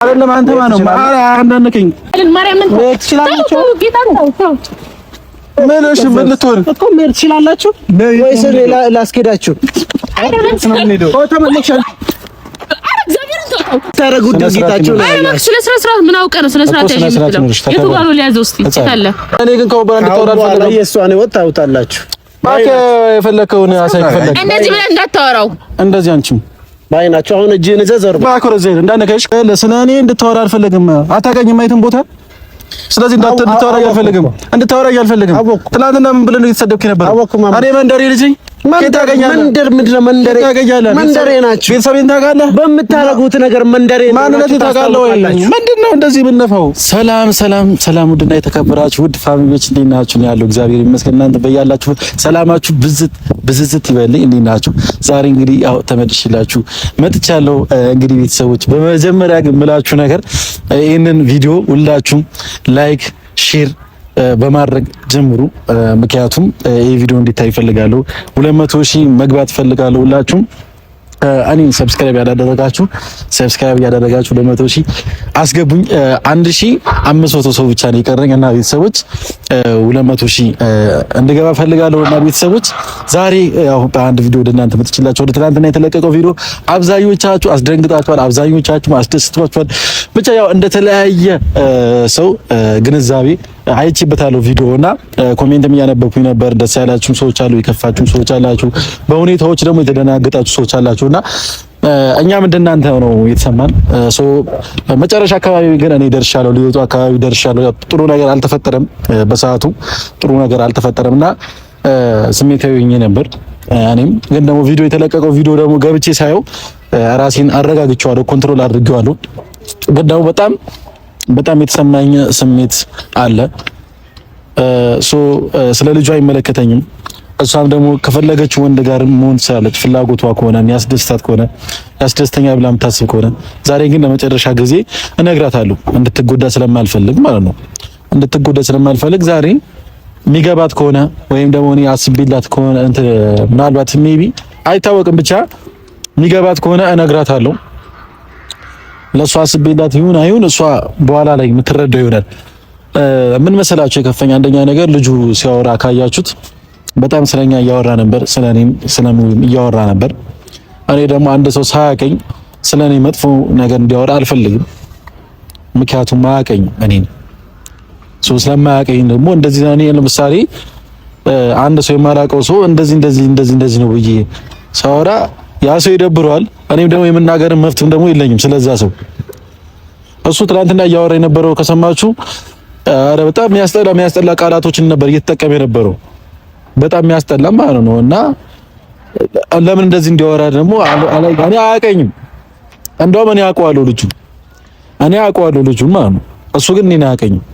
አይደለም አንተ ማነው? አንዳንከኝ ማርያምን ትችላላችሁ። ምንሽ ምን ልትሆን እኮ መሄድ ትችላላችሁ ወይስ ላስኬዳችሁ? ታረጉት ድርጊታችሁ ነው። ስለ ስርዓት ምን አውቀህ ነው? ስለ ስርዓት ያየው የቱ ጋር ነው ሊያዘው? እስቲ ይታለ እኔ ግን ከወበራ እንድታወራ አልፈልግም። የእሷን ህይወት ታውጣላችሁ። ባከ የፈለከውን አሳይ ፈለክ እንደዚህ ብለህ እንዳታወራው። እንደዚህ አንቺም ባይናቸው አሁን እጅህን ይዘህ ዘርባ ባኮረ ዘይት እንዳነከሽ ስለ እኔ እንድታወራ አልፈልግም። አታውቀኝም አይተን ቦታ ስለዚህ እንድታወራ አልፈልግም። ትናንትና ምን ብለህ ነው የተሰደብክ ነበር? እኔ መንደሬ ልጅ መንደር ምንድነው? መንደሬ ናችሁ። ቤተሰቤን ታውቃለህ? በምታረጉት ነገር መንደሬ ማንነት ታውቃለህ ወይ? ምንድነው እንደዚህ ብነፋው? ሰላም ውድና የተከበራችሁ ውድ ፋሚሊዎች እንዴት ናችሁ? ነው ያለው እግዚአብሔር ይመስገን። እናንተ በያላችሁ ሰላማችሁ ብዝዝት ይበልኝ። እንዴት ናችሁ? ዛሬ እንግዲህ ያው ተመልሼላችሁ መጥቻለሁ። እንግዲህ ቤተሰቦች በመጀመሪያ ግን ምላችሁ ነገር ይሄንን ቪዲዮ ሁላችሁም ላይክ ሼር በማድረግ ጀምሩ። ምክንያቱም ይሄ ቪዲዮ እንዲታይ ይፈልጋሉ። 200,000 መግባት ይፈልጋሉ። ሁላችሁም እኔን ሰብስክራይብ ያደረጋችሁ 200,000 አስገቡኝ። 1500 ሰው ብቻ ነው የቀረኝ እና ቤተሰቦች 200,000 እንድገባ ፈልጋለሁ። እና ቤተሰቦች ዛሬ ያው በአንድ ቪዲዮ ወደ እናንተ መጥቻለሁ። ወደ ትናንትና የተለቀቀው ቪዲዮ አብዛኞቻችሁ አስደንግጣችኋል፣ አብዛኞቻችሁ አስደስቷችኋል። ብቻ ያው እንደተለያየ ሰው ግንዛቤ አይቼበታለሁ ቪዲዮ እና ኮሜንትም እያነበብኩኝ ነበር። ደስ ያላችሁም ሰዎች አሉ፣ የከፋችሁም ሰዎች አላችሁ፣ በሁኔታዎች ደግሞ የተደናገጣችሁ ሰዎች አላችሁና እኛም እንደናንተ ነው የተሰማን። መጨረሻ አካባቢ ግን እኔ ደርሻለሁ፣ ሊወጡ አካባቢ ደርሻለሁ። ጥሩ ነገር አልተፈጠረም፣ በሰዓቱ ጥሩ ነገር አልተፈጠረምና ስሜታዊ ሆኜ ነበር። እኔም ግን ደግሞ ቪዲዮ የተለቀቀው ቪዲዮ ደግሞ ገብቼ ሳየው ራሴን አረጋግቼዋለሁ፣ ኮንትሮል አድርጌዋለሁ። ግን ደግሞ በጣም የተሰማኝ ስሜት አለ። ስለ ልጇ አይመለከተኝም። እሷም ደግሞ ከፈለገች ወንድ ጋር መሆን ትችላለች፣ ፍላጎቷ ከሆነ ያስደስታት ከሆነ ያስደስተኛ ብላ የምታስብ ከሆነ። ዛሬ ግን ለመጨረሻ ጊዜ እነግራታለሁ፣ እንድትጎዳ ስለማልፈልግ ማለት ነው። እንድትጎዳ ስለማልፈልግ ዛሬ የሚገባት ከሆነ ወይም ደግሞ እኔ አስቤላት ከሆነ ምናልባት ሜቢ አይታወቅም፣ ብቻ የሚገባት ከሆነ እነግራታለሁ። ለሷ አስቤላት ይሁን አይሁን እሷ በኋላ ላይ የምትረዳው ይሆናል። ምን መሰላችሁ የከፈኝ አንደኛ ነገር ልጁ ሲያወራ ካያችሁት በጣም ስለኛ እያወራ ነበር፣ ስለኔም ስለሙም እያወራ ነበር። እኔ ደግሞ አንድ ሰው ሳያቀኝ ስለኔ መጥፎ ነገር እንዲያወራ አልፈልግም። ምክንያቱም ማያቀኝ እኔን ስለማያቀኝ ደግሞ እንደዚህ እኔ ለምሳሌ አንድ ሰው የማላቀው ሰው እንደዚህ ነው ብዬ ሳወራ ያ ሰው ይደብረዋል። እኔም ደግሞ የመናገር መብትም ደግሞ የለኝም ስለዛ ሰው። እሱ ትናንትና እያወራ የነበረው ከሰማችሁ ኧረ በጣም የሚያስጠላ ቃላቶችን ነበር እየተጠቀመ የነበረው፣ በጣም የሚያስጠላ ማለት ነው። እና ለምን እንደዚህ እንዲያወራ ደግሞ እኔ አያውቀኝም። እንደውም እኔ አውቀዋለሁ ልጁን ማለት ነው። እሱ ግን እኔን አያውቀኝም።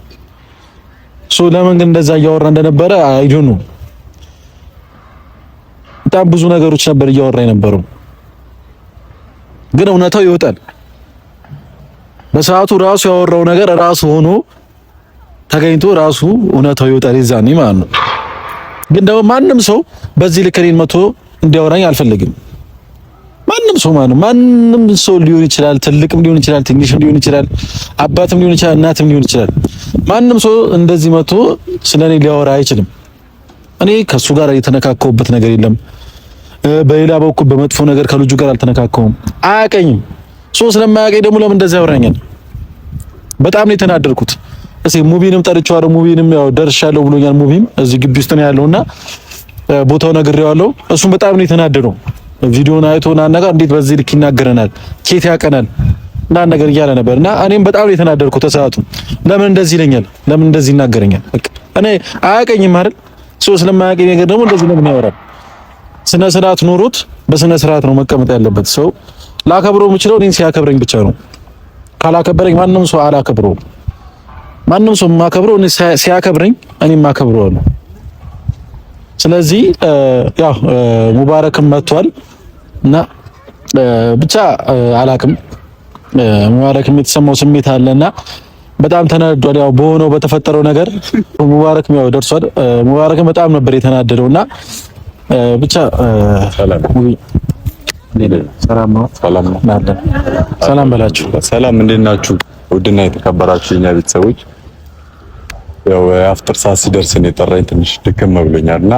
ለምን ግን እንደዛ እያወራ እንደነበረ አይዶኑ በጣም ብዙ ነገሮች ነበር እያወራ የነበረው። ግን እውነታው ይወጣል። በሰዓቱ ራሱ ያወራው ነገር ራሱ ሆኖ ተገኝቶ ራሱ እውነታው ይወጣል የዛኔ ማለት ነው። ግን ደግሞ ማንም ሰው በዚህ ልክ እኔን መቶ እንዲያወራኝ አልፈልግም። ማንም ሰው ሊሆን ይችላል፣ ትልቅም ሊሆን ይችላል፣ ትንሽም ሊሆን ይችላል፣ አባትም ሊሆን ይችላል፣ እናትም ሊሆን ይችላል። ማንም ሰው እንደዚህ መቶ ስለኔ ሊያወራ አይችልም። እኔ ከሱ ጋር የተነካከውበት ነገር የለም። በሌላ በኩል በመጥፎ ነገር ከልጁ ጋር አልተነካከውም። አያቀኝም። ስለማያቀኝ ደግሞ ለምን እንደዛ ያወራኛል? በጣም ነው የተናደርኩት። ሙቢንም ጠርቼዋለሁ። ሙቢንም ያው ደርሻለሁ ብሎኛል። ሙቢም እዚህ ግቢ ውስጥ ነው ያለውና ቦታው ነግሬዋለሁ። እሱም በጣም ነው የተናደደው። ቪዲዮውን አይቶና ነገር እንዴት በዚህ ልክ ይናገረናል? ኬት ያቀናል እና ነገር እያለ ነበርና እኔም በጣም ነው የተናደርኩት። ተሰዓቱ ለምን እንደዚህ ይለኛል? ለምን እንደዚህ ይናገረኛል? በቃ እኔ አያቀኝም አይደል? ስለማያቀኝ ነገር ደግሞ እንደዚህ ለምን ያወራል? ስነ ስርዓት ኖሮት በስነ ስርዓት ነው መቀመጥ ያለበት ሰው። ላከብረው የምችለው እኔን ሲያከብረኝ ብቻ ነው። ካላከበረኝ ማንም ሰው አላከብረውም። ማንም ሰው ማከብረው እኔ ሲያከብረኝ እኔም ማከብረዋለሁ። ስለዚህ ያው ሙባረክም መጥቷል እና ብቻ አላቅም ሙባረክም የተሰማው ስሜት አለና በጣም ተናዷል። ያው በሆነው በተፈጠረው ነገር ሙባረክም ያው ደርሷል። ሙባረክም በጣም ነበር የተናደደውና ብቻ ሰላም በላችሁ። ሰላም እንዴት ናችሁ? ውድና የተከበራችሁ የኛ ቤተሰቦች ያው አፍጥር ሰዓት ሲደርስ ነው የጠራኝ። ትንሽ ድክም ብሎኛልና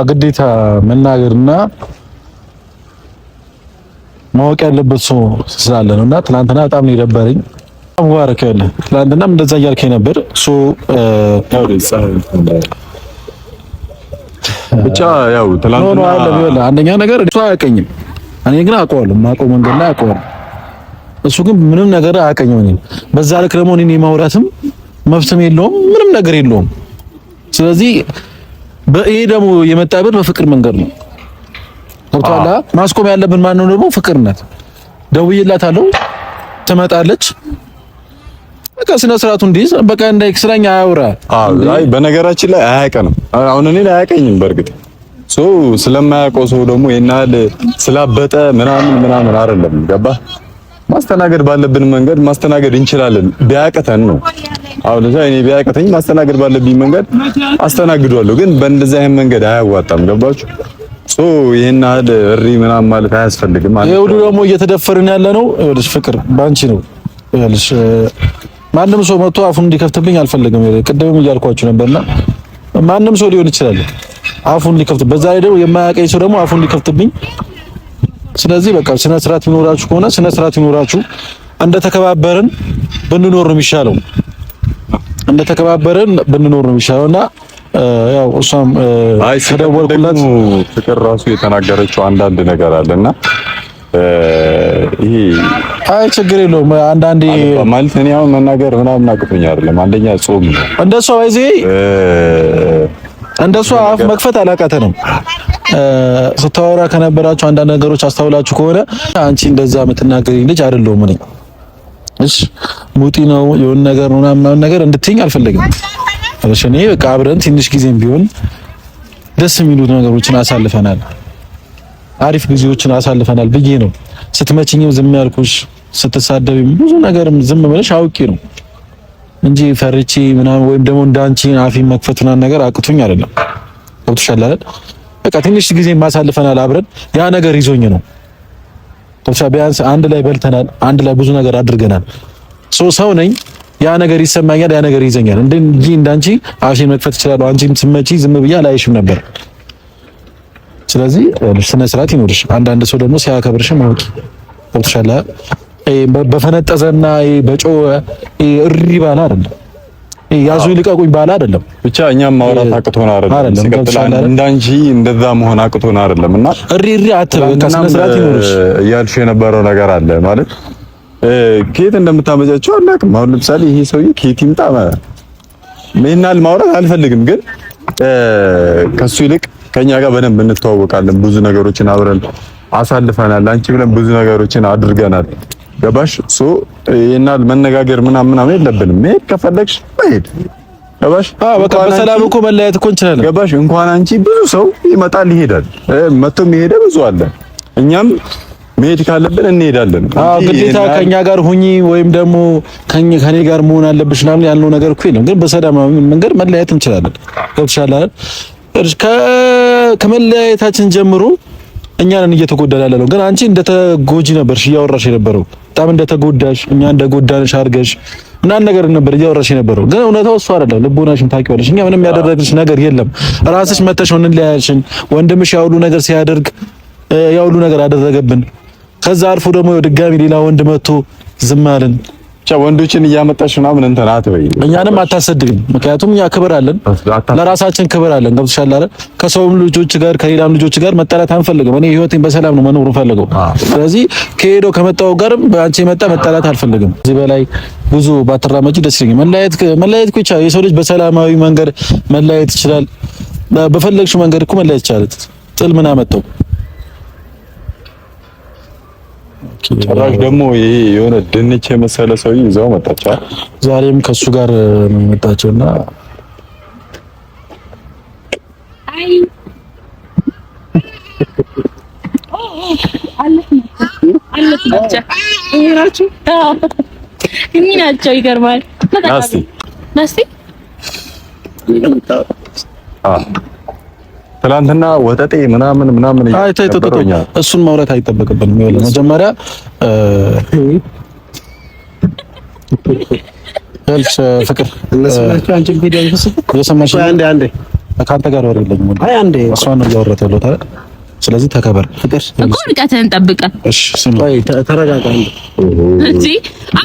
ግዴታ መናገርና ማወቅ ያለበት ሰው ስላለ ነውና ትናንትና በጣም ነው የደበረኝ። ሙባረክ ያለ ትናንትናም እንደዛ እያልከኝ ነበር። ብቻ ያው ትናንትና አንደኛ ነገር እሱ አያውቀኝም፣ እኔ ግን አውቀዋለሁ። የማውቀው መንገድ ላይ አውቀዋለሁ። እሱ ግን ምንም ነገር አያውቀኝም። በዛ ልክ ደግሞ እኔ ማውራትም መብትም የለውም፣ ምንም ነገር የለውም። ስለዚህ ይሄ ደግሞ የመጣበት በፍቅር መንገድ ነው። ወጣላ ማስቆም ያለብን ማን ነው? ደግሞ ፍቅር ናት። ደውዬላታለሁ፣ ትመጣለች። በቃ ስነ ስርዓቱ እንዲህ በቃ እንዳይክስራኝ አያውራ። አይ በነገራችን ላይ አያውቀንም። አሁን እኔ አያውቀኝም። በእርግጥ ስለማያውቀው ሰው ደግሞ የናል ስላበጠ ምናምን አይደለም። ገባህ? ማስተናገድ ባለብን መንገድ ማስተናገድ እንችላለን። ቢያቀተን ነው። አሁን እኔ ቢያቀተኝ ማስተናገድ ባለብኝ መንገድ አስተናግዷለሁ። ግን በእንደዚህ አይነት መንገድ አያዋጣም። ገባችሁ? ይሄን አይደል እሪ ምናምን ማለት አያስፈልግም ማለት ነው። ይኸውልህ ደግሞ እየተደፈርን ያለ ነው። ይኸውልሽ ፍቅር ባንቺ ነው። ይኸውልሽ ማንም ሰው መጥቶ አፉን እንዲከፍትብኝ አልፈልግም። ቅድምም እያልኳችሁ ነበርና ማንም ሰው ሊሆን ይችላል አፉን ሊከፍት፣ በዛ ላይ ደግሞ የማያውቀኝ ሰው ደግሞ አፉን ሊከፍትብኝ። ስለዚህ በቃ ስነ ስርዓት ይኖራችሁ ከሆነ ስነ ስርዓት ይኖራችሁ። እንደተከባበርን ብንኖር ነው የሚሻለው። እንደተከባበርን ብንኖር ነው የሚሻለውና ያው እሷም ከደወልኩላት ፍቅር ራሱ የተናገረችው አንዳንድ ነገር አለና ይሄ አይ ችግር የለውም። አንዳንዴ ማለት እኔ አሁን መናገር ምናምን አቅቶኝ አይደለም። አንደኛ ጾም ነው። እንደሷ አይዜ እንደሷ አፍ መክፈት አላቃተንም። ስታወራ ከነበራችሁ አንዳንድ ነገሮች አስተውላችሁ ከሆነ አንቺ እንደዛ የምትናገሪኝ ልጅ አይደለሁም እኔ። እሺ ሙጢ ነው የሆነ ነገር ነው ምናምን ነገር እንድትይኝ አልፈልግም። እኔ በቃ አብረን ትንሽ ጊዜም ቢሆን ደስ የሚሉት ነገሮችን አሳልፈናል፣ አሪፍ ጊዜዎችን አሳልፈናል ብዬ ነው ስትመችኝም ዝም ያልኩሽ፣ ስትሳደብም ብዙ ነገርም ዝም ብለሽ አውቄ ነው እንጂ ፈርቼ ምናምን ወይም ደግሞ እንዳንቺ አፊን መክፈትና ነገር አቅቶኝ አይደለም። ገብቶሻል አይደል? በቃ ትንሽ ጊዜ ማሳልፈናል አብረን፣ ያ ነገር ይዞኝ ነው። ቢያንስ አንድ ላይ በልተናል፣ አንድ ላይ ብዙ ነገር አድርገናል። ሰው ነኝ፣ ያ ነገር ይሰማኛል፣ ያ ነገር ይዘኛል። እንጂ እንዳንቺ አፊን መክፈት እችላለሁ። አንቺም ስመጪ ዝም ብዬ አላይሽም ነበር። ስለዚህ ስነ ስርዓት ይኖርሽ። አንዳንድ ሰው ደግሞ ሲያከብርሽ ማውቂ ገብቶሻል። በፈነጠዘና በጮኸ እሪ ባላ አይደለም፣ ያዙ ይልቀቁኝ ባላ አይደለም። ብቻ እኛም ማውራት አቅቶን አይደለም፣ ሲቀጥል እንዳንቺ እንደዛ መሆን አቅቶን አይደለምና እሪ አትበቃ። ስነ ስርዓት ይኖርሽ እያልሽ የነበረው ነገር አለ ማለት ከየት እንደምታመጫቸው አላውቅም። አሁን ለምሳሌ ይሄ ሰውዬ ከየት ይምጣ ምናል ማውራት አልፈልግም፣ ግን ከሱ ይልቅ ከኛ ጋር በደንብ እንተዋወቃለን። ብዙ ነገሮችን አብረን አሳልፈናል። አንቺ ብለን ብዙ ነገሮችን አድርገናል። ገባሽ? ይሄናል መነጋገር ምናምን የለብንም። መሄድ ከፈለግሽ መሄድ ገባሽ? በቃ በሰላም እኮ መለያየት እኮ እንችላለን። ገባሽ? እንኳን አንቺ ብዙ ሰው ይመጣል ይሄዳል፣ መጥቶም ይሄደ ብዙ አለ። እኛም መሄድ ካለብን እንሄዳለን። ግዴታ ከኛ ጋር ሁኚ ወይም ደግሞ ከኔ ጋር መሆን አለብሽ ምናምን ያልነው ነገር እኮ የለም። ግን በሰላማዊ መንገድ መለያየት እንችላለን። ገብቶሻል አይደል? ከመለያየታችን ጀምሮ እኛን እየተጎዳን ያለነው። ግን አንቺ እንደተጎጂ ነበርሽ እያወራሽ የነበረው፣ በጣም እንደተጎዳሽ እኛ እንደጎዳንሽ አድርገሽ ምናምን ነገር ነበር እያወራሽ የነበረው። ግን እውነታው እሱ አይደለም። ልቦናሽን ታውቂዋለሽ። እኛ ምንም ያደረግልሽ ነገር የለም። ራስሽ መተሽ እንለያያችን። ወንድምሽ ያውሉ ነገር ሲያደርግ ያውሉ ነገር አደረገብን። ከዛ አልፎ ደግሞ ድጋሚ ሌላ ወንድ መጥቶ ዝም አለን። ብቻ ወንዶችን እያመጣሽ ምናምን እንትን አትበይ። እኛንም አታሰድብኝ። ምክንያቱም እኛ ክብር አለን፣ ለራሳችን ክብር አለን። ገብቶሻል አይደል? ከሰውም ልጆች ጋር ከሌላም ልጆች ጋር መጣላት አንፈልግም። እኔ ህይወቴን በሰላም ነው መኖር ፈልገው። ስለዚህ ከሄዶ ከመጣው ጋርም በአንቺ የመጣ መጣላት አልፈልግም። እዚህ በላይ ብዙ ባትራመጂ ደስ ይለኛል። መለያየት እኮ ይቻላል። የሰው ልጅ በሰላማዊ መንገድ መለያየት ይችላል። በፈለግሽው መንገድ እኮ መለያየት ይቻላል። ጥል ምን አመጣው? ጭራሽ ደግሞ ይሄ የሆነ ድንች የመሰለ ሰውዬ ይዘው መጣች። ዛሬም ከሱ ጋር ነው የመጣችውና አይ ናቸው። ይገርማል። ናስቲ ትናንትና ወጠጤ ምናምን እሱን ማውራት አይጠበቅብንም። ይኸውልህ መጀመሪያ ያልሽ ፍቅር አንቺ ቪዲዮ የሰማሽ አንዴ ከአንተ ጋር ወሬ የለኝም። አይ አንዴ እሷን ነው እያወራሁት ያለሁት አይደል? ስለዚህ ተከበር ፍቅር እኮ ርቀትህን ጠብቀህ። እሺ ስም ተረጋጋ እንጂ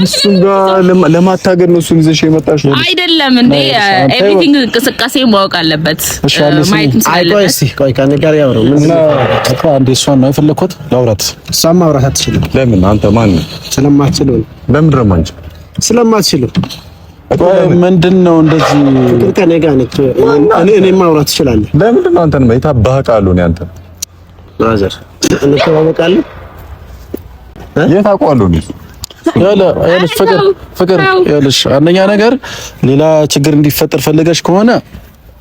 እሱን ጋር ለማታገል ነው እሱን ይዘሽ የመጣሽ ነው አይደለም እንዴ? ኤቭሪቲንግ እንቅስቃሴ ማወቅ አለበት። ማየት ስለዚህ ቆይ ከኔ ጋር ያወራው ምን እኮ አንዴ እሷን ነው የፈለኩት ላውራት። እሷን ማውራት አትችልም። ለምን? አንተ ማን ነህ? ስለማትችል ነው። ለምን ደግሞ አንቺ ስለማትችል ምንድነው እንደዚህ? ፍቅር ከኔ ጋር ነች። እኔ ማውራት እችላለሁ። ለምንድን ነው አንተን የታባህቃለሁ ነው አንተ ማዘር እንተዋወቃለን። የት አውቀዋለሁ ነው ያለሽ ፍቅር ያለሽ አንደኛ ነገር ሌላ ችግር እንዲፈጠር ፈልገሽ ከሆነ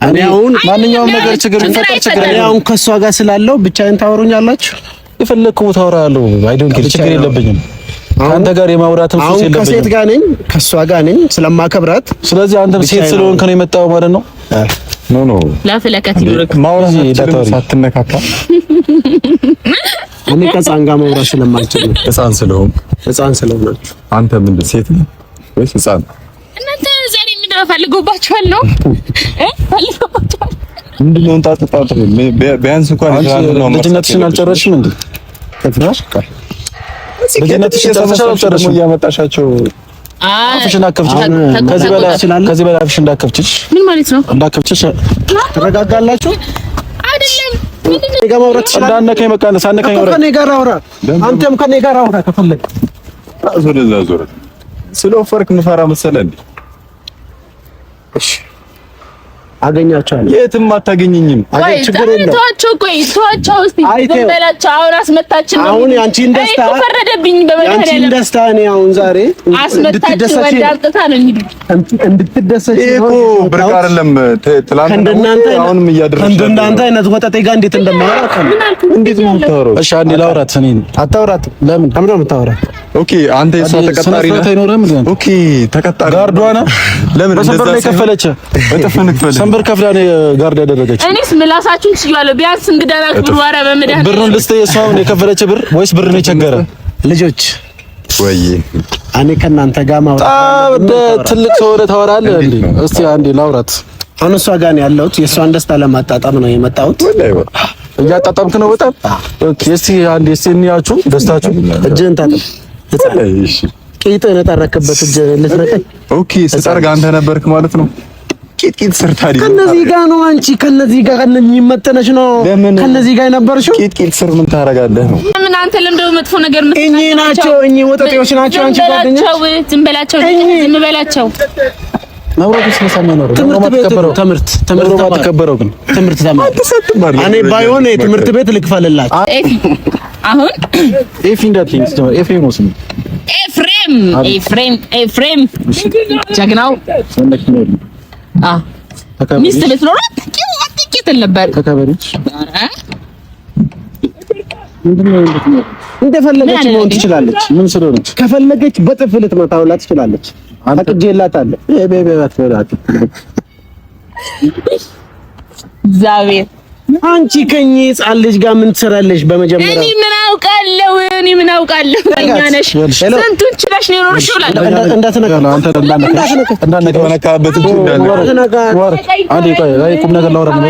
እኔ አሁን ማንኛውም ነገር ችግር እንዲፈጠር ችግር እኔ አሁን ከሷ ጋር ስላለው ብቻዬን ታወሩኛላችሁ። የፈለግከው ታወራለሁ። አይዶን ችግር የለብኝም። አንተ ጋር የማውራትም ሱስ የለብኝም። ከሴት ጋር ነኝ፣ ከሷ ጋር ነኝ ስለማከብራት። ስለዚህ አንተም ሴት ስለሆንክ ነው የመጣው ማለት ነው። ኖ ለፍለከት ይወርክ ማውራት ሳትነካካ እኔ ከህፃን ጋር ማውራት ስለማልችል ነው። ህፃን ስለሆናችሁ አንተ ምንድን ሴት ነህ ወይስ ህፃን? እናንተ ዛሬ ምንድነው ፈልጎባችኋል ነው ፈልጎባችኋል። ምንድነው እንጣጣጣት ቢያንስ እንኳን ልጅነትሽን አልጨረስሽም እንዴ? ከፍራሽ ልጅነትሽን ጨርሰሻል እያመጣሻቸው አፍሽን አከፍቺ። ከዚህ በላይ አፍሽን እንዳከፍቺሽ ምን ማለት ነው? እንዳከፍቺሽ ተረጋጋላችሁ አይደለም። እኔ ጋር ማውራት ትችላለህ። እንዳነከኝ በቃ ሳነከኝ አውራ። ከኔ ጋር አውራ። አንተም ከኔ ጋር አውራ ከፈለክ። ዞር ስለወፈርክ ምፈራ መሰለህ እንዴ? እሺ አገኛቸዋለሁ። የትም አታገኘኝም። ችግር የለም። ተዋቸው እስቲ በላቸው። አሁን አስመታችን ነው። አሁን ያንቺን ደስታ ፈረደብኝ። በመድኃኒዓለም ያንቺን ደስታ እኔ አሁን ዛሬ አስመታችን ወዳልጥታ ነው እንድትደሰች እኮ ብርቅ አይደለም። ትላንትና አሁንም እያደረግሽ እንደናንተ አይነት ወጣቴ ጋር እንዴት እንደማወራ እንዴት ነው የምታወራው? እሺ አንዴ ላውራት። እኔን አታውራት። ለምን ነው የምታወራት? ኦኬ አንተ የሷ ተቀጣሪ ነህ። ኦኬ ተቀጣሪ ጋርዷ ነህ። ለምን በሰንበር ላይ ከፈለች ሰንበር ከፍላ ነው ጋርድ ያደረገች። እኔስ ምላሳችሁን ሲያለው ቢያንስ እንግዳና ኩርዋራ በመዳን ብሩን ልስጥህ። የሷን የከፈለች ብር ወይስ ብር ነው የቸገረ? ልጆች ወይ እኔ ከእናንተ ጋር ማውራት ትልቅ ሰው ወደ ታወራለህ እንዴ? እስቲ አንዴ ላውራት። አሁን እሷ ጋር ነው ያለሁት። የእሷን ደስታ ለማጣጣም ነው የመጣሁት። እያጣጣምክ ነው በጣም። ኦኬ እስቲ አንዴ እስቲ እንያችሁ ደስታችሁ። እጅህን ታጠብ። እሺ ቂጥህን የጠረክበት እጅህን ልትነቀኝ። ኦኬ ስጠርግ አንተ ነበርክ ማለት ነው። ቂጥ ስር ታዲያ ከነዚህ ጋር ነው አንቺ ከነዚህ ጋር ከነዚህ መጠነሽ ነው ከነዚህ ጋር የነበርሽው። ቂጥ ስር ምን ታረጋለህ ነው? ምን አንተ ለምደው መጥፎ ነገር እኚህ ናቸው እኚህ ወጣቶች ናቸው። አንቺ ጓደኛሽ ዝም በላቸው፣ ዝም በላቸው። ማውራቱ ስለሰማ ነው። ትምህርት ተከበረው ግን ትምህርት ተማር። እኔ ባይሆን ትምህርት ቤት ልክፈልላችሁ። አሁን ኤፊ እንዳትኝ ነው። ኤፍሬም ነው ስሙ። ኤፍሬም ጀግናው ሚስት ልትኖር አጥቂት ነበር። ተከበረች እንደፈለገች መሆን ትችላለች። ምን ስለሆነች ከፈለገች በጥፍ ልትመታውላ ትችላለች። አቅጄላታለሁ። እግዚአብሔር አንቺ ከኝ ህፃን ልጅ ጋር ምን ትሰራለሽ? በመጀመሪያ እኔ ምን አውቃለሁ? እኛ ነሽ ስንቱን ችለሽ ነው የኖርሽው? እንዳትነካ አንተ እንዳትነካበት እንጂ ቁም ነገር ላወራ ነው።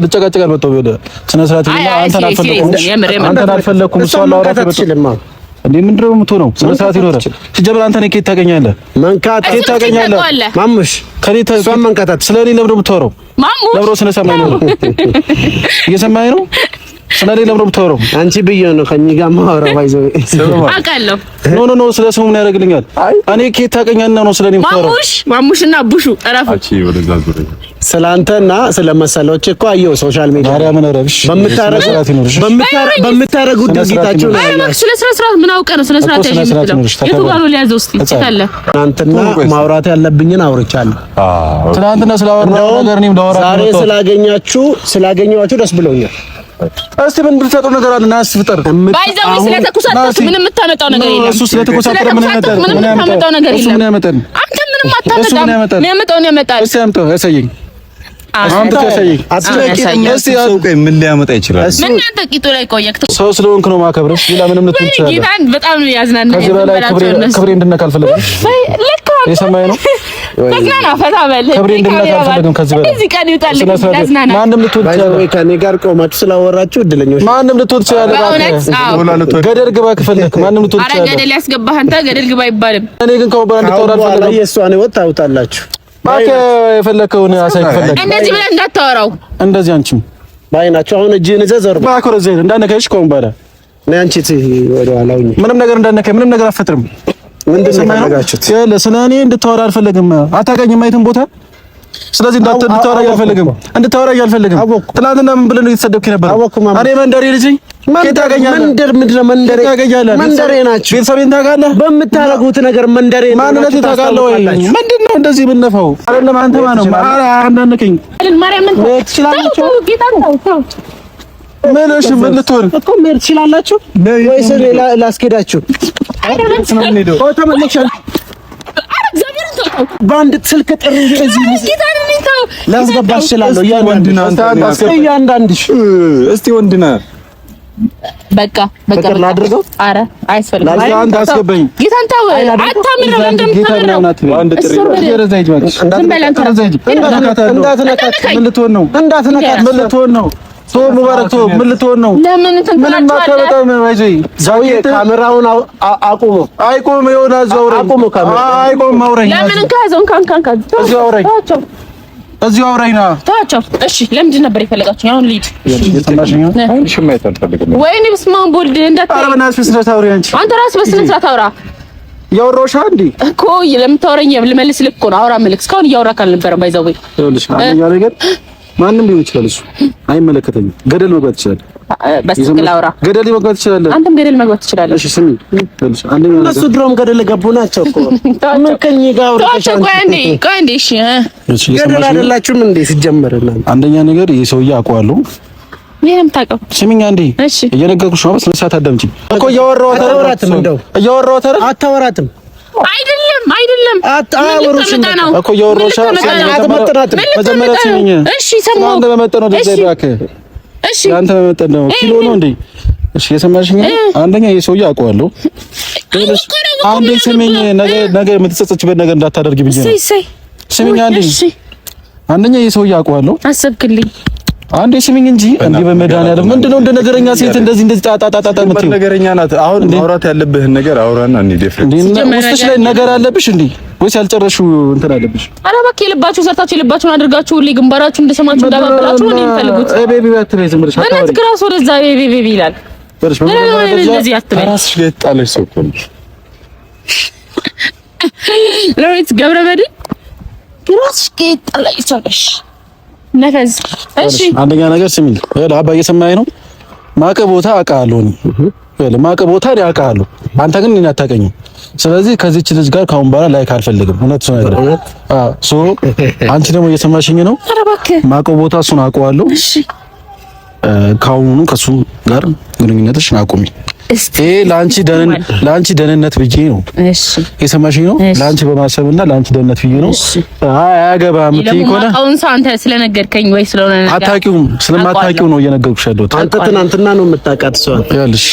ልጨቃጨቅ አልመጣሁም። ወደ ስነ ስርዓት አንተን አልፈለኩም። እሷን ላወራ እንዴ ምንድነው የምትሆነው? ስነ ስርዓት ይኖር። ሲጀምር አንተ ነህ ከየት ታገኛለህ? መንካት ከየት ታገኛለህ? ማሙሽ ከኔታ እሷን መንካታት ስለኔ ለምን ነው የምታወራው? ለምን ነው ስነ ሰማይ ነው እየሰማኸኝ ነው? ስለኔ ለምን ነው የምታወራው? አንቺ ብዬሽ ነው ከእኔ ጋር ማወራው። ባይዘው አውቃለሁ። ኖ ስለ ስሙ ምን ያደርግልኛል? እኔ ከየት ታገኛና ነው ስለኔ የምታወራው? ማሙሽና ቡሹ እረፉ። አቺ ወደዛ ዙር ስላንተና ስለመሰሎች እኮ አየሁ ሶሻል ሚዲያ ማርያምን ረብሽ በምታረጉት ድርጊታችሁ ነው ያለው። ስለ ስርዓት ምን አውቀህ ነው ስለ ስርዓት የምትለው? የቱ ጋር ነው ሊያዘው? እስቲ ይታለ ትናንትና ማውራት ያለብኝን አውርቻለሁ። ትናንትና ስላወራው ነገር እኔም ዳወራ ዛሬ ስላገኘኋችሁ ደስ ብሎኛል። እስቲ ምን ብትሰጡ ነገር አለ? ናስ ፍጠር ባይዛው ስለተኮሳተርክ ምንም የምታመጣው ነገር የለም። እሱ ስለተኮሳተረ ምን ያመጣል? ምንም የምታመጣው ነገር የለም። ምን ያመጣል? አንተ ምንም አታመጣም። የሚያመጣውን ያመጣል። እስቲ አምጣው ያሳየኝ። አንተ ተሰይ ምን ሊያመጣ ይችላል? ምን አንተ ቂጡ ላይ ቆየክ? ሰው ስለሆንክ ነው ማከብረሽ። ሌላ ምንም ልትል ይችላል። ጌታን በጣም ነው ያዝናናኝ። ከዚህ በላይ ክብሬ እንድነካ አልፈልግም። የሰማኸኝ ነው? ተዝናና ፈታ በል። ክብሬ እንድነካ አልፈልግም። ከዚህ በላይ እዚህ ቀን ይውጣልኝ። ያዝናና ማንም ልትል ይችላል። ወይ ከኔ ጋር ቆማችሁ ስላወራችሁ እድለኞች። ማንም ልትል ይችላል። ገደል ግባ ከፈለክ ማንም ልትል ይችላል። ኧረ ገደል ያስገባህ አንተ። ገደል ግባ አይባልም። እኔ ግን ከወበራ እንድታወራ አልፈልግም። የእሷን ህይወት ታውጣላችሁ። ባከ የፈለከውን አሳይ ከፈለክ እንደዚህ ብለህ እንዳታወራው። እንደዚህ አንቺም ባይናችሁ አሁን እጅህን ይዘህ ዘርባ ባኮረ ዘይን እንዳነካሽ ቆም ባለ ነይ አንቺ ወደ ኋላው ምንም ነገር እንዳነካኝ ምንም ነገር አፈጥርም። ምንድን ነው ያደረጋችሁት? ያለ ስለ እኔ እንድታወራ አልፈልግም። አታውቀኝም አይተን ቦታ ስለዚህ እንድታወራ አልፈልግም። እንድታወራ አልፈልግም። ትናንትና ምን ብለህ ነው የተሰደብክ ነበር? እኔ መንደሬ ልጅ መንደሬ ናችሁ። ቤተሰቤን ታውቃለህ? በምታረጉት ነገር መንደሬ ማንነቴ ታውቃለህ ወይ? ምንድን ነው እንደዚህ ብነፋው? አይደለም አንተ ማነው? አንዳንከኝ ማርያምን ትችላላችሁ። ምን እሺ፣ ምን ልትሆን እኮ መሄድ ትችላላችሁ ወይስ ላስኬዳችሁ? በአንድ ስልክ ጥሪ እዚህ ላስገባሽ እችላለሁ። እያንዳንድሽ እስቲ ወንድና በቃ ፍቅር ላድርገው። ኧረ አያስፈልግም። አንተ አስገባኝ። ጌታን ታው አታምረው እንደምታምረው አንድ ጥሪ እንዳትነካት። ምን ልትሆን ነው? እንዳትነካት። ምን ልትሆን ነው? ሙባረክ ምን ልትሆን ነው? ለምን ካሜራውን አቁሙ። አይቆም የሆነ አውረኝ። አቁሙ ካሜራ አይቆም አውረኝ። ለምን እንካዘውን ካንካን እዚሁ አውረኝ። እዚሁ አውረኝ ና ታቸው። እሺ ለምንድን ነበር የፈለጋችሁ? አሁን ልሂድ። እየሰማሽኝ ነው? አሁን እሺ ማየት አልፈልግም። ወይኔ በስመ አብ ወልድ እንዳታ ኧረ በእናትሽ በስነ ስርዓት አውሪ። አንተ ራስህ በስነ ስርዓት አውራ። ያወራሁሽ እንዴ እኮ ለምታወራኝ ልመልስ ልክ እኮ ነው። አውራ መልክ እስካሁን እያወራክ አልነበረም። ባይዘው ወይ ይኸውልሽ አንደኛ ነገር ማንም ሊሆን ይችላል። እሱ አይመለከተኝም። ገደል መግባት ይችላል። በስክል አውራ። ገደል መግባት ይችላል። አንተም ገደል መግባት ትችላለህ። እሺ ስሚ፣ ይኸውልሽ አንደኛ ነገር እሱ ድሮም ገደል ገቡ ናቸው እኮ ምን ከኝ ጋር ታቸው። ቆይ አንዴ እሺ ገደል አይደላችሁም እንዴ ሲጀመርና? አንደኛ ነገር ይሄ ሰውዬ አውቀዋለሁ። ይሄንም ታውቀው። ስሚኝ አንዴ እየነገርኩሽ ነው። በስነ ስርዓት አዳምጪኝ እኮ እያወራኋት አታወራትም። አይደለም አታወሩሽም እኮ እያወራሁሽ መጀመሪያ ስሚኝ። እሺ ሰማሁ። አንተ በመጠን ነው ደዘይ እባክህ። እሺ አንተ በመጠን ነው ኪሎ ነው እንዴ? እሺ የሰማሽኝ? አንደኛ ይሄ ሰውዬ አውቀዋለሁ። አንዴ ስሚኝ፣ ነገ የምትጸጸችበት ነገር እንዳታደርጊ ብዬ ነው። ስሚኝ አንዴ። አንደኛ ይሄ ሰውዬ አውቀዋለሁ። አሰብክልኝ አንዴ ስሚኝ እንጂ እንዴ በመድኃኒዓለም ምንድነው እንደ ነገረኛ ሴት እንደዚህ ጣጣጣጣ የምትይው? ነገረኛ ናት። አሁን ማውራት ያለብህን ነገር አውራና እንዴ ዲፍረንት ውስጥሽ ላይ ነገር አለብሽ እንዴ ወይስ ያልጨረሽው እንትን አለብሽ? ኧረ እባክህ የልባችሁን ሰርታችሁ የልባችሁን አድርጋችሁ ሁሌ ግንባራችሁ እንደሰማችሁ እንዳባበላችሁ ነው የምፈልጉት። ቤቢ አትበይ፣ ዝም ብለሽ አታወሪ። በእናትህ ግራስ ወደዛ ቤቢ ይላል። እንደዚህ አትበይ። ራስሽ ጋር የጣለሽ ሰው እኮ ነው ለሪት ገብረመድህን ግራስሽ ጋር የጣለሽ ሰው ነሽ። ነፈዝ እሺ አንደኛ ነገር ስሚኝ፣ አባ እየሰማኸኝ ነው? ማቀ ቦታ አውቃለሁ ነው ማቀ ቦታ አውቃለሁ። አንተ ግን እኔን አታውቀኝም። ስለዚህ ከዚህች ልጅ ጋር ካሁን በኋላ ላይክ አልፈልግም። እውነት ነው ነገር አንቺ ደግሞ እየሰማሽኝ ነው? ኧረ እባክህ ማቀ ቦታ እሱን አውቀዋለሁ። እሺ ካሁኑ ከሱ ጋር ግንኙነትሽን አቁሚ። ይሄ ለአንቺ ደህንነት ብዬ ነው። እሺ የሰማሽኝ ነው? ለአንቺ በማሰብና ለአንቺ ደህንነት ብዬ ነው። አያገባም እምትይ ከሆነ አሁን አንተ ስለነገርከኝ ወይ ስለሆነ ነገር አታውቂውም። ስለማታውቂው ነው እየነገርኩሽ ያለሁት። አንተ ትናንትና ነው የምታውቃት እሷ። ይኸውልሽ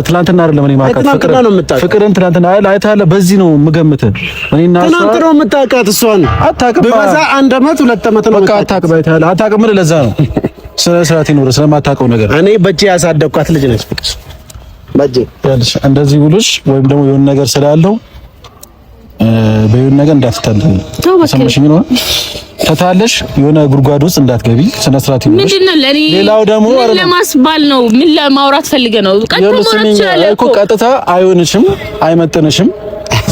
ትናንትና አይደለም እኔ የማውቃት ፍቅርን ትናንትና አይተሃል። በዚህ ነው የምገምትህ። እኔና እሷ ትናንትና ነው የምታውቃት እሷን። አታውቅም። በዛ 1 አመት 2 አመት ነው በቃ አታውቅም። አይተሃል። አታውቅም። ለዛ ነው ስለ ስርዓት ይኖር ስለማታውቀው ነገር እኔ በእጄ ያሳደግኳት ልጅ ነች ፍቅር በእጄ ያለሽ እንደዚህ ብሎሽ ወይም ደግሞ የሆነ ነገር ስላለው በየሆነ ነገር እንዳትታለኝ ሰምሽኝ ነው ተታለሽ የሆነ ጉድጓድ ውስጥ እንዳትገቢ ስነ ስርዓት ይኖርሽ። ምንድነው ለኔ ሌላው ደግሞ ለማስባል ነው። ምን ለማውራት ፈልገ ነው? ቀጥታ አይሆንሽም፣ አይመጥንሽም።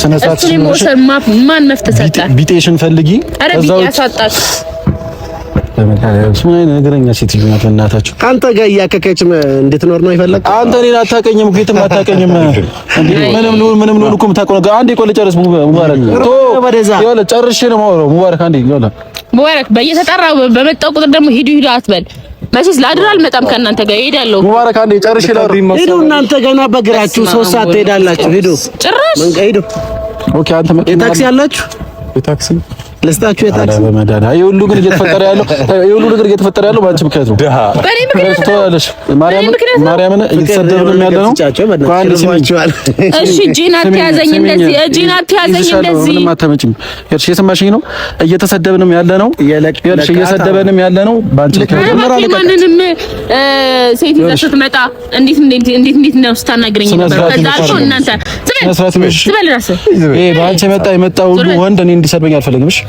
ስነ ስርዓት ይኖርሽ። ማን መፍተሰጣ ቢጤሽን ፈልጊ እዛው ያሳጣት ምን አይነት ነገረኛ ሴት ልጅ ናት? እናታችሁ አንተ ጋር እያከከች እንድትኖር ነው ይፈልግ። አንተ እኔን አታውቀኝም፣ ጌትም አታውቀኝም። ምንም ነው እኮ የምታውቀው ነገር። አንዴ ቆይ ልጨርስ። ሙባረክ ይኸውልህ ጨርሼ ነው የማወራው። ሙባረክ አንዴ ይኸውልህ፣ ሙባረክ በየተጠራው በመጣው ቁጥር ደግሞ ሂዱ አትበል። መቼስ ላድር አልመጣም ከእናንተ ጋር እሄዳለሁ። ሙባረክ አንዴ ጨርሼ ላውራ። ሂዱ እናንተ ገና በእግራችሁ 3 ሰዓት ትሄዳላችሁ። ሂዱ ጭራሽ መንገድ ሂዱ። ኦኬ አንተ የታክሲ አላችሁ? የታክሲ ለስታችሁ የታክሲ በመዳና የሁሉ ግን እየተፈጠረ ያለው ባንቺ ምክንያት ነው። በኔ ምክንያት ተወላለሽ ማርያምን እየተሰደብንም ያለ ነው። እሺ ጂና ተያዘኝ እንደዚህ ምንም አታመጪም። እርሽ የሰማሽኝ ነው። እየተሰደብንም ያለ ነው። እርሽ እየሰደበንም ያለ ነው ባንቺ ምክንያት። ማንንም ሴት ይዘሽ ስትመጣ እንዴት ነው ስታናግረኝ ነበር? ከዛ አልፎ እናንተ ትበልራስ ባንቺ የመጣ ሁሉ ወንድ እኔ እንዲሰድበኝ አልፈልግም። እሺ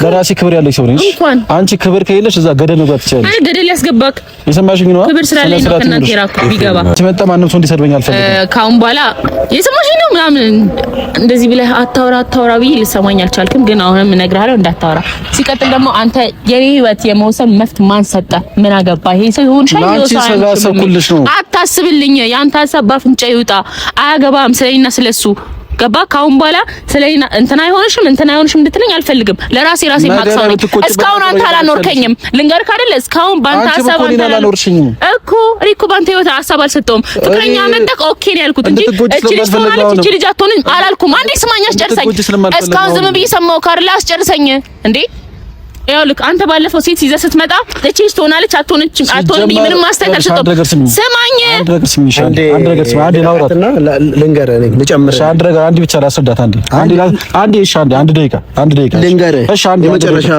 ለራሴ ክብር ያለኝ ሰው ነኝ። አንቺ ክብር ከሌለሽ እዛ ገደል መግባት ትችላለሽ። አይ ገደል ያስገባክ የሰማሽኝ ነው። ክብር ስላለኝ ነው ከእናንተ የራኩ ቢገባ መጣ ማንም ሰው እንዲሰድበኝ አልፈልግም። ካሁን በኋላ የሰማሽኝ ነው ምናምን እንደዚህ ብለህ አታውራ ብዬ ልሰማኝ አልቻልክም። ግን አሁንም እነግርሃለሁ እንዳታወራ። ሲቀጥል ደግሞ አንተ የኔ ህይወት የመውሰን መፍት ማን ሰጠ? ምን አገባ? ይሄ ሰው ይሁን ሻይ ነው። አታስብልኝ። ያንተ ሀሳብ ባፍንጫ ይውጣ። አያገባም ስለኔና ስለሱ ገባ። ካሁን በኋላ ስለኔና እንትና አይሆንሽም እንድትለኝ አልፈልግም። ለራሴ ማክሰው ነኝ። እስካሁን አንተ አላኖርከኝም። ልንገርክ አይደል? እስካሁን ባንተ ሀሳብ አንተ አላኖርሽኝም እኮ እኮ ባንተ ህይወት ሀሳብ አልሰጠውም። ፍቅረኛ መጣቅ ኦኬ ነው ያልኩት እንጂ እቺ ልጅ ትሆናለች እቺ ልጅ አትሆንም አላልኩም። አንዴ ስማኝ አስጨርሰኝ። እስካሁን ዝም ብዬ ሰማው ካርላ አስጨርሰኝ እንዴ። ይኸውልህ አንተ ባለፈው ሴት ይዘህ ስትመጣ እቺ ትሆናለች አትሆንም ምንም ማስተካከል አልሰጠውም። ስማኝ አንድ ነገር ስሚ አንዴ ላውራትና ልንገርህ እኔ ልጨምር አንድ ነገር አንድ ብቻ ላስረዳት አንዴ እሺ አንድ ደቂቃ ልንገርህ እሺ አንድ የመጨረሻ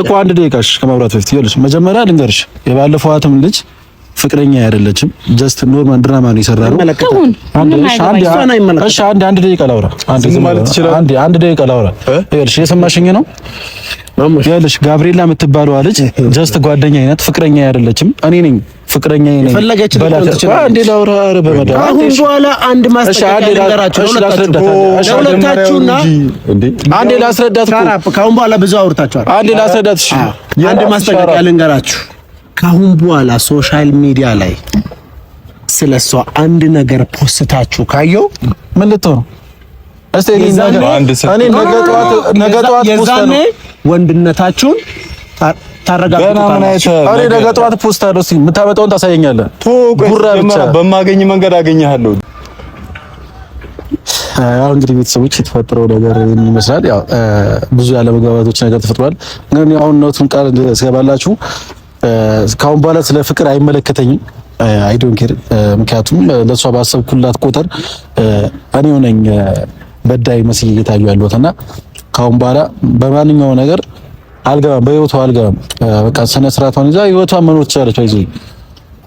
እኮ አንድ ደቂቃ እሺ ከመብራት በፊት ይኸውልሽ መጀመሪያ ልንገርሽ የባለፈው አትም ልጅ ፍቅረኛ አይደለችም ጀስት ኖርማል ድራማ ነው የሰራነው አንድ ደቂቃ ላውራ አንድ ደቂቃ ላውራ ይኸውልሽ የሰማሽኝ ነው ይኸውልሽ ጋብሪኤላ የምትባለዋ ልጅ ጀስት ጓደኛዬ ናት ፍቅረኛ አይደለችም እኔ ነኝ ፍቅረኛዬ ነኝ ፈለገች አንዴ ላውራ ኧረ በመዳን አሁን በኋላ አንድ ማስጠንቀቂያ ልንገራችሁ ለሁለታችሁና አንዴ ላስረዳት ካሁን በኋላ ብዙ አውርታችኋል አንዴ ላስረዳት እሺ አንድ ማስጠንቀቂያ ልንገራችሁ ካሁን በኋላ ሶሻል ሚዲያ ላይ ስለሷ አንድ ነገር ፖስታችሁ ካየው ምን ልትሆኑ እስቲ እኔ ነገ ጠዋት ፖስት ነው ወንድነታችሁን ታረጋግጣላችሁ እኔ ነገ ጠዋት ፖስት አለው እስቲ የምታመጣውን ታሳየኛለህ ጉራ ብቻ በማገኝ መንገድ አገኘሃለሁ ያው እንግዲህ ቤተሰቦች የተፈጠረው ነገር ይመስላል ያው ብዙ ያለመግባባቶች ነገር ተፈጥሯል ግን አሁን ኖቱን ቃል እስገባላችሁ ካሁን በኋላ ስለ ፍቅር አይመለከተኝም አይ ዶንት ኬር ምክንያቱም ለሷ ባሰብኩላት ቁጥር እኔው ነኝ በዳይ መስዬ እየታዩ ያለሁትና ካሁን በኋላ በማንኛውም ነገር አልገባም በህይወቷ አልገባም በቃ ስነ ስርዓቷን ይዛ ህይወቷን መኖር ትችላለች አይዞ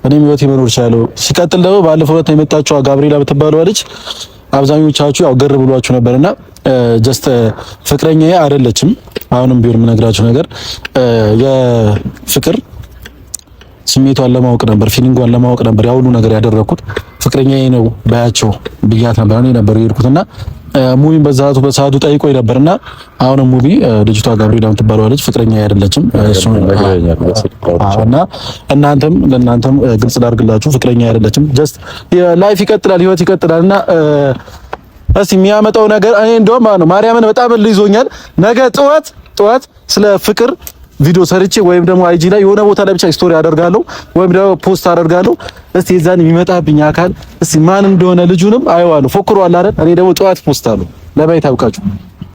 እኔም ህይወቴ መኖር እችላለሁ ሲቀጥል ደግሞ ባለፈው ዕለት የመጣችው ጋብሪኤላ ብትባለው ልጅ አብዛኞቻችሁ ያው ግር ብሏችሁ ነበርና ጀስት ፍቅረኛዬ አይደለችም አሁንም ቢሆን የምነግራችሁ ነገር የፍቅር ስሜቷን ለማወቅ ነበር ፊሊንጓን ለማወቅ ነበር ያው ሁሉ ነገር ያደረኩት ፍቅረኛዬ ነው ባያቸው ብያት ነበር እኔ ነበር የሄድኩትና ሙቪን በሰዓቱ ጠይቆኝ ነበርና አሁንም ሙቪ ልጅቷ ጋብሪኤላ የምትባለው ልጅ ፍቅረኛ አይደለችም እሱን እና ለእናንተም ግልጽ ላድርግላችሁ ፍቅረኛ አይደለችም ጀስት ላይፍ ይቀጥላል ህይወት ይቀጥላልና እስቲ የሚያመጣው ነገር እኔ እንደውም ማርያምን በጣም ልይዞኛል ነገ ጠዋት ስለ ፍቅር ቪዲዮ ሰርቼ ወይም ደግሞ አይጂ ላይ የሆነ ቦታ ላይ ብቻ ስቶሪ አደርጋለሁ ወይም ደግሞ ፖስት አደርጋለሁ እስቲ እዛን የሚመጣብኝ አካል እስቲ ማን እንደሆነ ልጁንም አየዋለሁ ፎክሯል አይደል እኔ ደግሞ ጠዋት ፖስት አለው ለማየት አብቃችሁ